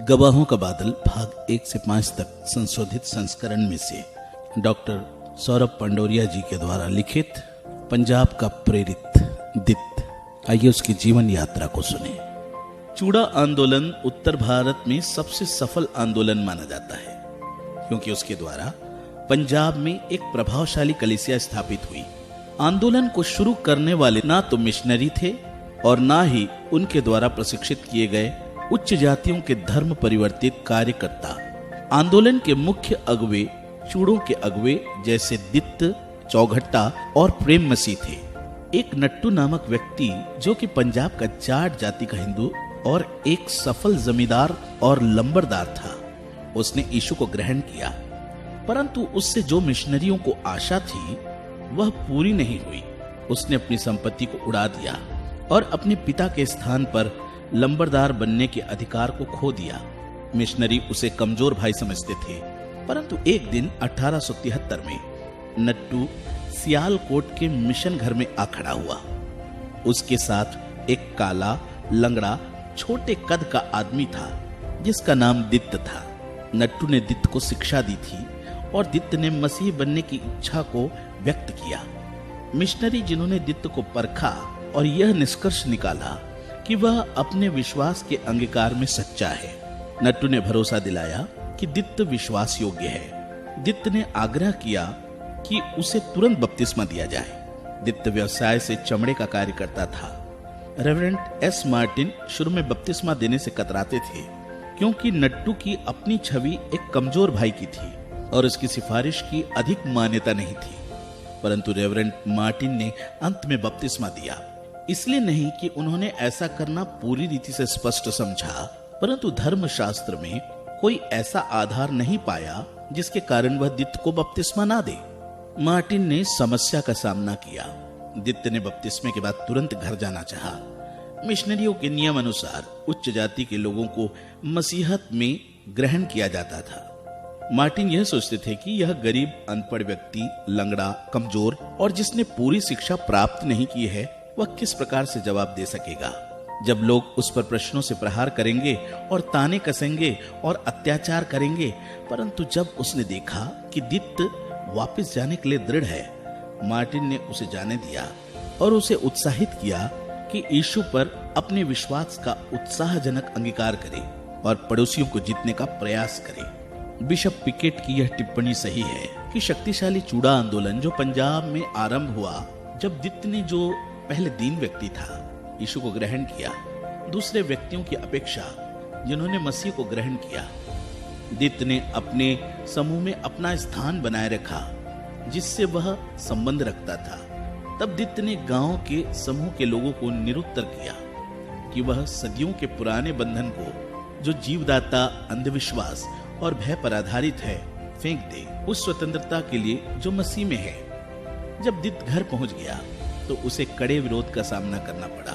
गवाहों का बादल भाग 1 से 5 तक संशोधित संस्करण में से डॉक्टर सौरभ पंडोरिया जी के द्वारा लिखित पंजाब का प्रेरित दित। आइए उसकी जीवन यात्रा को सुने। चूड़ा आंदोलन उत्तर भारत में सबसे सफल आंदोलन माना जाता है क्योंकि उसके द्वारा पंजाब में एक प्रभावशाली कलीसिया स्थापित हुई। आंदोलन को शुरू करने वाले ना तो मिशनरी थे और ना ही उनके द्वारा प्रशिक्षित किए गए उच्च जातियों के धर्म परिवर्तित कार्यकर्ता। आंदोलन के मुख्य अगुवे चूड़ों के अगुवे जैसे दित्त, चौघट्टा और प्रेम मसीह थे। एक नट्टू नामक व्यक्ति जो कि पंजाब का जाट जाति का हिंदू और एक सफल जमींदार और लंबरदार था, उसने यीशु को ग्रहण किया, परंतु उससे जो मिशनरियों को आशा थी वह पूरी नहीं हुई। उसने अपनी संपत्ति को उड़ा दिया और अपने पिता के स्थान पर लंबरदार बनने के अधिकार को खो दिया। मिशनरी उसे कमजोर भाई समझते थे, परंतु एक दिन 1873 में नट्टू सियालकोट के मिशन घर में आ खड़ा हुआ। उसके साथ एक काला, लंगड़ा, छोटे कद का आदमी था जिसका नाम दित्त था। नट्टू ने दित्त को शिक्षा दी थी और दित्त ने मसीह बनने की इच्छा को व्यक्त किया। मिशनरी जिन्होंने दित्त को परखा और यह निष्कर्ष निकाला कि वह अपने विश्वास के अंगीकार में सच्चा है। नट्टू ने भरोसा दिलाया कि दित्त विश्वास योग्य है। दित्त ने आग्रह किया कि उसे तुरंत बपतिस्मा दिया जाए। दित्त व्यवसाय से चमड़े का कार्य करता था। रेवरेंड एस मार्टिन शुरू में बपतिस्मा देने से कतराते थे क्योंकि नट्टू की अपनी छवि एक कमजोर भाई की थी और उसकी सिफारिश की अधिक मान्यता नहीं थी, परंतु रेवरेंड मार्टिन ने अंत में बपतिस्मा दिया। इसलिए नहीं कि उन्होंने ऐसा करना पूरी रीति से स्पष्ट समझा, परंतु धर्मशास्त्र में कोई ऐसा आधार नहीं पाया जिसके कारण वह दित्त को बपतिस्मा ना दे। मार्टिन ने समस्या का सामना किया। दित्त ने बपतिस्मे के बाद तुरंत घर जाना चाहा। मिशनरियों के नियम अनुसार उच्च जाति के लोगों को मसीहत में ग्रहण किया जाता था। मार्टिन यह सोचते थे कि यह गरीब, अनपढ़ व्यक्ति, लंगड़ा, कमजोर और जिसने पूरी शिक्षा प्राप्त नहीं की है, वह किस प्रकार से जवाब दे सकेगा। जब लोग उस पर प्रश्नों से प्रहार करेंगे और ताने कसेंगे और अत्याचार करेंगे, परंतु जब उसने देखा कि दित्त वापस जाने के लिए दृढ़ है, मार्टिन ने उसे जाने दिया और उसे उत्साहित किया कि यीशु पर अपने विश्वास का उत्साहजनक अंगीकार करे और पड़ोसियों को जीतने का प्रयास करे। बिशप पिकेट की यह टिप्पणी सही है कि शक्तिशाली चूड़ा आंदोलन जो पंजाब में आरंभ हुआ, जब दित्त ने जो पहले दीन व्यक्ति था यीशु को ग्रहण किया, दूसरे व्यक्तियों की अपेक्षा जिन्होंने मसीह को ग्रहण किया, दित्त ने अपने समूह में अपना स्थान बनाए रखा जिससे वह संबंध रखता था। तब दित्त ने गांव के समूह के लोगों को निरुत्तर किया कि वह सदियों के पुराने बंधन को जो जीवदाता अंधविश्वास और भय पर आधारित है फेंक दे, उस स्वतंत्रता के लिए जो मसीह में है। जब दित्त घर पहुंच गया तो उसे कड़े विरोध का सामना करना पड़ा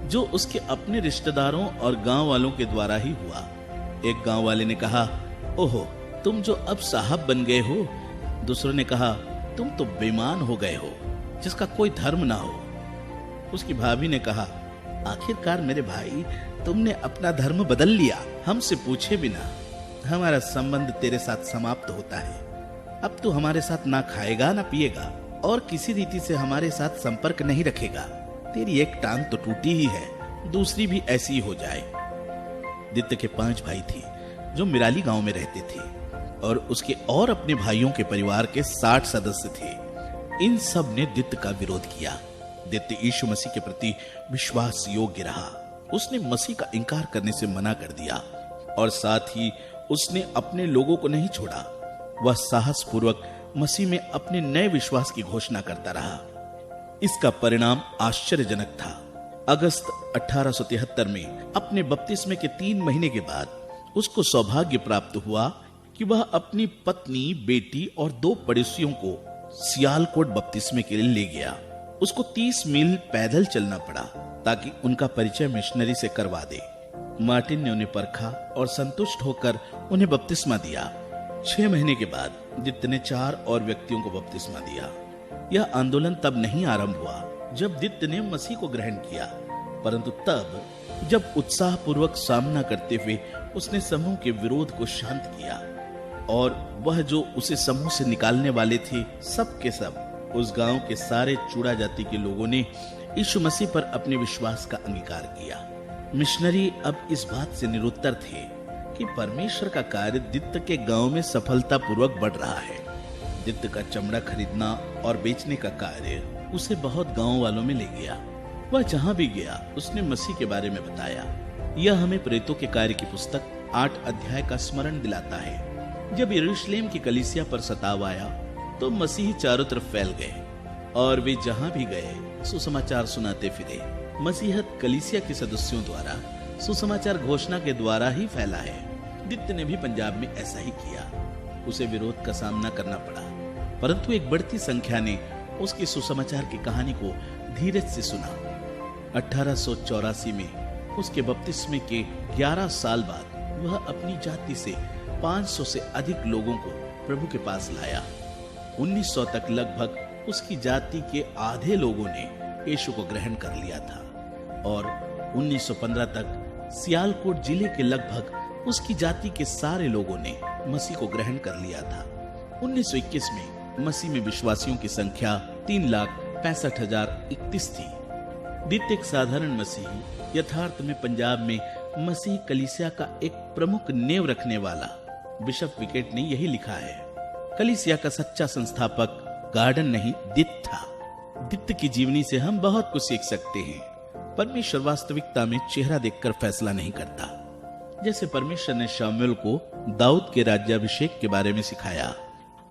जो उसके अपने रिश्तेदारों और गांव वालों के द्वारा ही हुआ। एक गांव वाले ने कहा, ओहो, तुम जो अब साहब बन गए हो। दूसरों ने कहा, तुम तो बेईमान हो गए हो जिसका कोई धर्म ना हो। उसकी भाभी ने कहा, आखिरकार मेरे भाई, तुमने अपना धर्म बदल लिया, हमसे पूछे बिना। हमारा संबंध तेरे साथ समाप्त होता है। अब तू हमारे साथ ना खाएगा ना पिएगा और किसी रीति से हमारे साथ संपर्क नहीं रखेगा। तेरी एक टांग तो टूटी ही है, दूसरी भी ऐसी ही हो जाए। दित्त के 5 भाई थे जो मिराली गांव में रहते थे और उसके और अपने भाइयों के परिवार के 60 सदस्य थे। इन सब ने दित्त का विरोध किया। दित्त यीशु मसीह के प्रति विश्वास योग्य रहा। उसने मसीह का इनकार करने से मना कर दिया और साथ ही उसने अपने लोगों को नहीं छोड़ा। वह साहस पूर्वक मसीह में अपने नए विश्वास की घोषणा करता रहा। इसका परिणाम आश्चर्यजनक था। अगस्त 1873 में अपने बपतिस्मे के 3 महीने के बाद उसको सौभाग्य प्राप्त हुआ कि वह अपनी पत्नी, बेटी और 2 पड़ोसियों को सियालकोट बपतिस्मे के लिए ले गया। उसको 30 मील पैदल चलना पड़ा ताकि उनका परिचय मिशनरी से करवा दे। मार्टिन ने उन्हें परखा और संतुष्ट होकर उन्हें बपतिस्मा दिया। 6 महीने के बाद दित्त ने 4 और व्यक्तियों को बपतिस्मा दिया। यह आंदोलन तब नहीं आरंभ हुआ जब दित्त ने मसीह को ग्रहण किया, परंतु तब जब उत्साहपूर्वक सामना करते हुए उसने समूह के विरोध को शांत किया और वह जो उसे समूह से निकालने वाले थे सब के सब उस गांव के सारे चूड़ा जाति के लोगों ने यीशु मसीह पर अपने विश्वास का अंगीकार किया। मिशनरी अब इस बात से निरुत्तर थे कि परमेश्वर का कार्य दित्त के गांव में सफलतापूर्वक बढ़ रहा है। दित्त का चमड़ा खरीदना और बेचने का कार्य उसे बहुत गांव वालों में ले गया। वह जहां भी गया उसने मसीह के बारे में बताया। यह हमें प्रेतों के कार्य की पुस्तक 8 अध्याय का स्मरण दिलाता है। जब यरूशलेम की कलीसिया पर सताव आया तो मसीह चारों तरफ फैल गए और वे जहां भी गए सुसमाचार सुनाते फिरे। मसीहत कलीसिया के सदस्यों द्वारा सुसमाचार घोषणा के द्वारा ही फैला है। दित्त ने भी पंजाब में ऐसा ही किया। उसे विरोध का सामना करना पड़ा, परंतु एक बढ़ती संख्या ने उसकी सुसमाचार की कहानी को धीरज से सुना। 1884 में उसके बपतिस्मे के 11 साल बाद वह अपनी जाति से 500 से अधिक लोगों को प्रभु के पास लाया। 1900 तक लगभग उसकी जाति के आधे लोगों ने यीशु को ग्रहण कर लिया था और 1915 तक सियालकोट जिले के लगभग उसकी जाति के सारे लोगों ने मसीह को ग्रहण कर लिया था। 1921 में मसीह में विश्वासियों की संख्या 3,65,031 थी। दित्त एक साधारण मसीही यथार्थ में पंजाब में मसीह कलीसिया का एक प्रमुख नेव रखने वाला। बिशप विकेट ने यही लिखा है, कलीसिया का सच्चा संस्थापक गार्डन नहीं दित्त था। दित्त की जीवनी से हम बहुत कुछ सीख सकते हैं। परमेश्वर वास्तविकता में चेहरा देखकर फैसला नहीं करता। जैसे परमेश्वर ने शामुएल को दाऊद के राज्याभिषेक के बारे में सिखाया।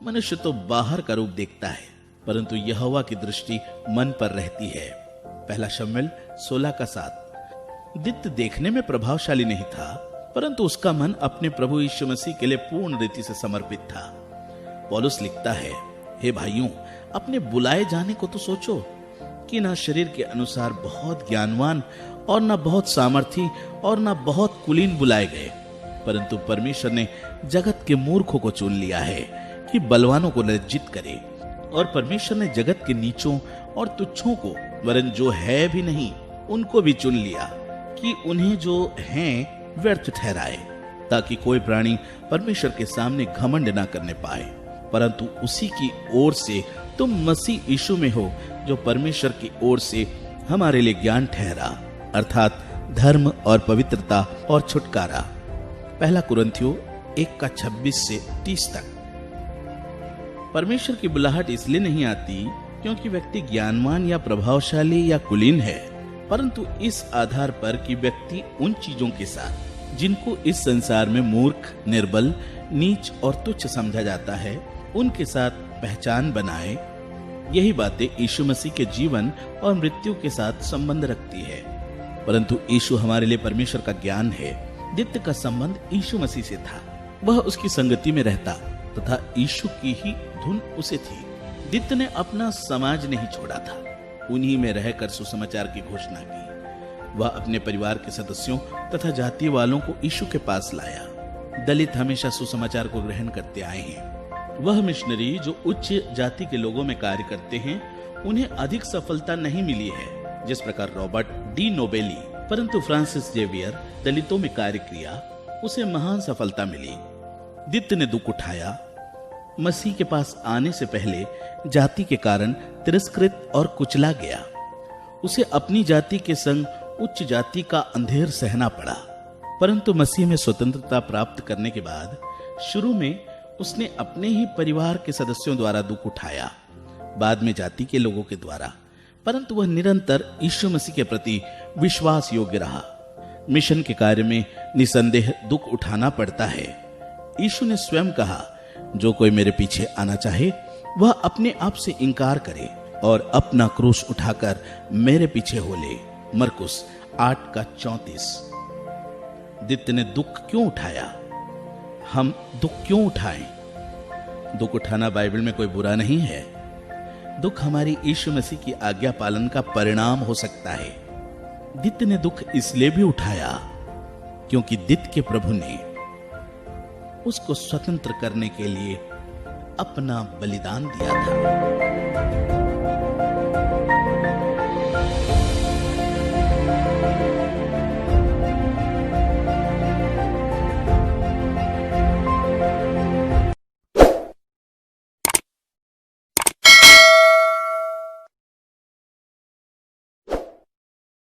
मनुष्य तो बाहर का रूप देखता है, परंतु यहोवा की दृष्टि मन पर रहती है। पहला शमूएल 16:7। दित्त देखने में प्रभावशाली नहीं था, परंतु उसका मन अपने प्रभु यीशु मसीह के लिए पूर्ण रीति से समर्पित था। पौलुस लिखता है, हे भाइयों, अपने बुलाए जाने को तो सोचो कि ना शरीर के अनुसार बहुत ज्ञानवान और ना बहुत सामर्थी और ना बहुत कुलीन बुलाए गए, परंतु परमेश्वर ने जगत के मूर्खों को चुन लिया है कि बलवानों को लज्जित करे, और परमेश्वर ने जगत के नीचों और तुच्छों को, वरन जो है भी नहीं उनको भी चुन लिया कि उन्हें जो हैं व्यर्थ ठहराए, ताकि कोई प्राणी परमेश्वर के सामने घमंड ना करने पाए, परंतु उसी की ओर से तुम मसीह यीशु में हो, जो परमेश्वर की ओर से हमारे लिए ज्ञान ठहरा, अर्थात धर्म और पवित्रता और छुटकारा। पहला कुरिन्थियों 1:26-30 तक। परमेश्वर की बुलाहट इसलिए नहीं आती क्योंकि व्यक्ति ज्ञानवान या प्रभावशाली या कुलीन है, परंतु इस आधार पर कि व्यक्ति उन चीजों के साथ जिनको इस संसार में मूर्ख, निर्बल, नीच और तुच्छ समझा जाता है, उनके साथ पहचान बनाए। यही बातें यीशु मसीह के जीवन और मृत्यु के साथ संबंध रखती है। परंतु यीशु हमारे लिए परमेश्वर का ज्ञान है। दित्त का संबंध यीशु मसीह से था। वह उसकी संगति में रहता तथा यीशु की ही धुन उसे थी। दित्त ने अपना समाज नहीं छोड़ा था, उन्हीं में रहकर सुसमाचार की घोषणा की। वह अपने परिवार के सदस्यों तथा जाति वालों को यीशु के पास लाया। दलित हमेशा सुसमाचार को ग्रहण करते आए हैं। वह मिशनरी जो उच्च जाति के लोगों में कार्य करते हैं, उन्हें अधिक सफलता नहीं मिली है जिस प्रकार रॉबर्ट डी नोबेली, परंतु फ्रांसिस जेवियर दलितों में कार्य किया, उसे महान सफलता मिली। दित्त ने दुख उठाया। मसीह के पास आने से पहले जाति के कारण तिरस्कृत और कुचला गया। उसे अपनी जाति के संग उच्च जाति का अंधेर सहना पड़ा, परंतु मसीह में स्वतंत्रता प्राप्त करने के बाद शुरू में उसने अपने ही परिवार के सदस्यों द्वारा दुख उठाया, बाद में जाति के लोगों के द्वारा, परंतु वह निरंतर यीशु मसीह के प्रति विश्वास योग्य रहा। मिशन के कार्य में निसंदेह दुख उठाना पड़ता है। यीशु ने स्वयं कहा, जो कोई मेरे पीछे आना चाहे वह अपने आप से इनकार करे और अपना क्रूस उठाकर मेरे पीछे हो ले। मरकुस 8:34। दित्त ने दुख क्यों उठाया? हम दुख क्यों उठाएं? दुख उठाना बाइबल में कोई बुरा नहीं है। दुख हमारी यीशु मसीह की आज्ञा पालन का परिणाम हो सकता है। दित्त ने दुख इसलिए भी उठाया क्योंकि दित्त के प्रभु ने उसको स्वतंत्र करने के लिए अपना बलिदान दिया था।